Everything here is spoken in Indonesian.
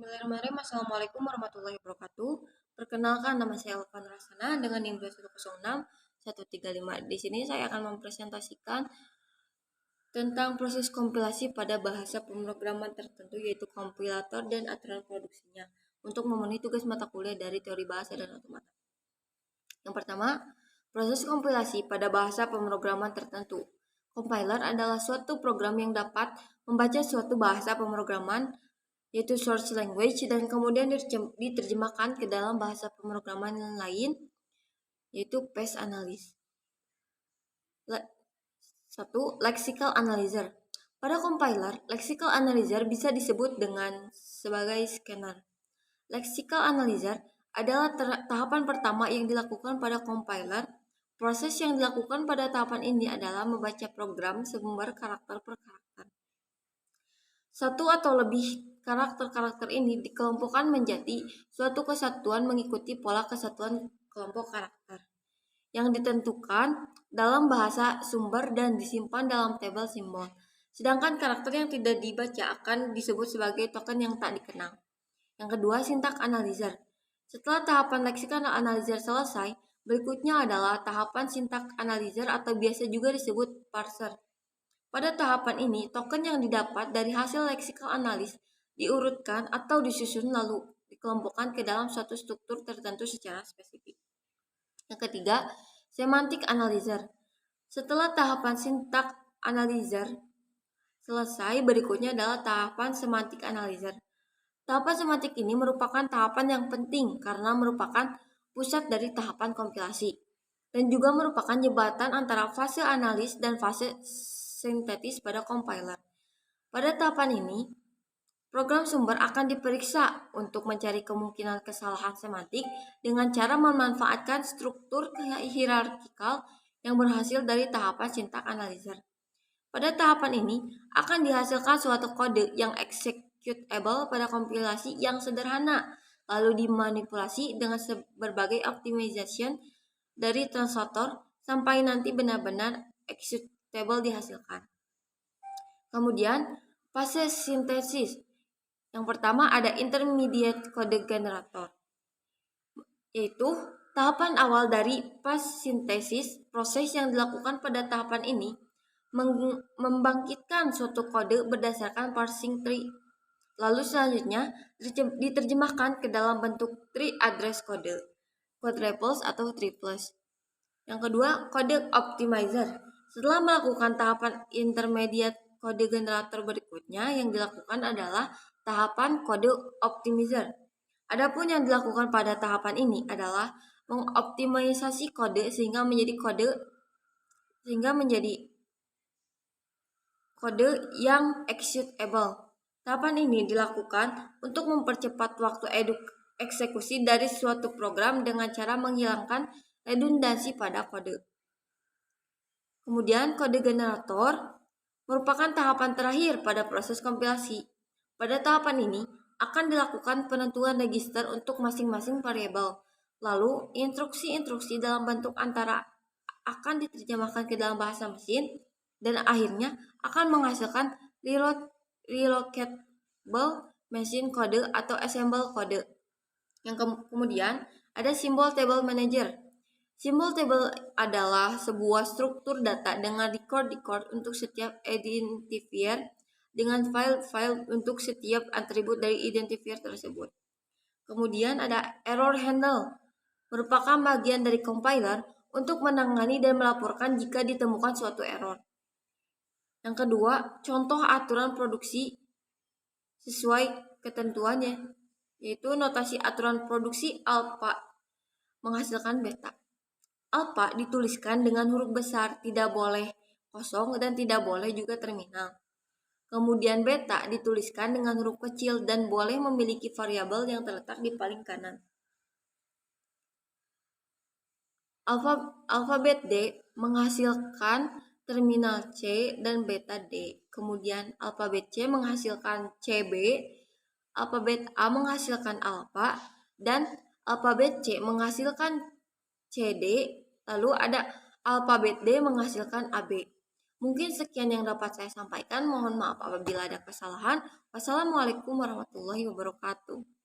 Bismillahirrahmanirrahim. Assalamualaikum warahmatullahi wabarakatuh. Perkenalkan, nama saya Alvan Rasana dengan NIM 2106135. Di sini saya akan mempresentasikan tentang proses kompilasi pada bahasa pemrograman tertentu, yaitu kompilator dan aturan produksinya, untuk memenuhi tugas mata kuliah dari teori bahasa dan otomata. Yang pertama, proses kompilasi pada bahasa pemrograman tertentu. Compiler adalah suatu program yang dapat membaca suatu bahasa pemrograman, yaitu source language, dan kemudian diterjemahkan ke dalam bahasa pemrograman yang lain, yaitu Path Analysis. 1. Lexical Analyzer. Pada compiler, Lexical Analyzer bisa disebut dengan sebagai scanner. Lexical Analyzer adalah tahapan pertama yang dilakukan pada compiler. Proses yang dilakukan pada tahapan ini adalah membaca program sumber karakter per karakter. Satu atau lebih karakter-karakter ini dikelompokkan menjadi suatu kesatuan mengikuti pola kesatuan kelompok karakter yang ditentukan dalam bahasa sumber dan disimpan dalam tabel simbol. Sedangkan karakter yang tidak dibaca akan disebut sebagai token yang tak dikenal. Yang kedua, syntax analyzer. Setelah tahapan lexical analyzer selesai, berikutnya adalah tahapan syntax analyzer atau biasa juga disebut parser. Pada tahapan ini, token yang didapat dari hasil lexical analysis diurutkan atau disusun lalu dikelompokkan ke dalam suatu struktur tertentu secara spesifik. Yang ketiga, semantic analyzer. Setelah tahapan syntax analyzer selesai, berikutnya adalah tahapan semantic analyzer. Tahapan semantik ini merupakan tahapan yang penting karena merupakan pusat dari tahapan kompilasi dan juga merupakan jembatan antara fase analis dan fase sintetis pada compiler. Pada tahapan ini, program sumber akan diperiksa untuk mencari kemungkinan kesalahan semantik dengan cara memanfaatkan struktur hierarkikal yang berhasil dari tahapan syntax analyzer. Pada tahapan ini akan dihasilkan suatu kode yang executable pada kompilasi yang sederhana, lalu dimanipulasi dengan berbagai optimization dari translator sampai nanti benar-benar executable dihasilkan. Kemudian fase sintesis. Yang pertama ada intermediate code generator, yaitu tahapan awal dari fase sintesis. Proses yang dilakukan pada tahapan ini membangkitkan suatu kode berdasarkan parsing tree. Lalu selanjutnya diterjemahkan ke dalam bentuk tree address code, quadruples atau triples. Yang kedua, kode optimizer. Setelah melakukan tahapan intermediate kode generator berikutnya, yang dilakukan adalah tahapan kode optimizer. Adapun yang dilakukan pada tahapan ini adalah mengoptimisasi kode sehingga menjadi kode yang executable. Tahapan ini dilakukan untuk mempercepat waktu eksekusi dari suatu program dengan cara menghilangkan redundansi pada kode. Kemudian kode generator merupakan tahapan terakhir pada proses kompilasi. Pada tahapan ini akan dilakukan penentuan register untuk masing-masing variabel. Lalu instruksi-instruksi dalam bentuk antara akan diterjemahkan ke dalam bahasa mesin dan akhirnya akan menghasilkan relocatable machine code atau assemble code. Yang kemudian ada simbol table manager. Simbol table adalah sebuah struktur data dengan record untuk setiap identifier dengan file-file untuk setiap atribut dari identifier tersebut. Kemudian ada error handle, merupakan bagian dari compiler untuk menangani dan melaporkan jika ditemukan suatu error. Yang kedua, contoh aturan produksi sesuai ketentuannya, yaitu notasi aturan produksi alpha menghasilkan beta. Alpha dituliskan dengan huruf besar, tidak boleh kosong dan tidak boleh juga terminal. Kemudian beta dituliskan dengan huruf kecil dan boleh memiliki variabel yang terletak di paling kanan. Alfabet D menghasilkan terminal C dan beta D. Kemudian alfabet C menghasilkan CB, alfabet A menghasilkan alpha, dan alfabet C menghasilkan CD, lalu ada alfabet D menghasilkan AB. Mungkin sekian yang dapat saya sampaikan. Mohon maaf apabila ada kesalahan. Wassalamualaikum warahmatullahi wabarakatuh.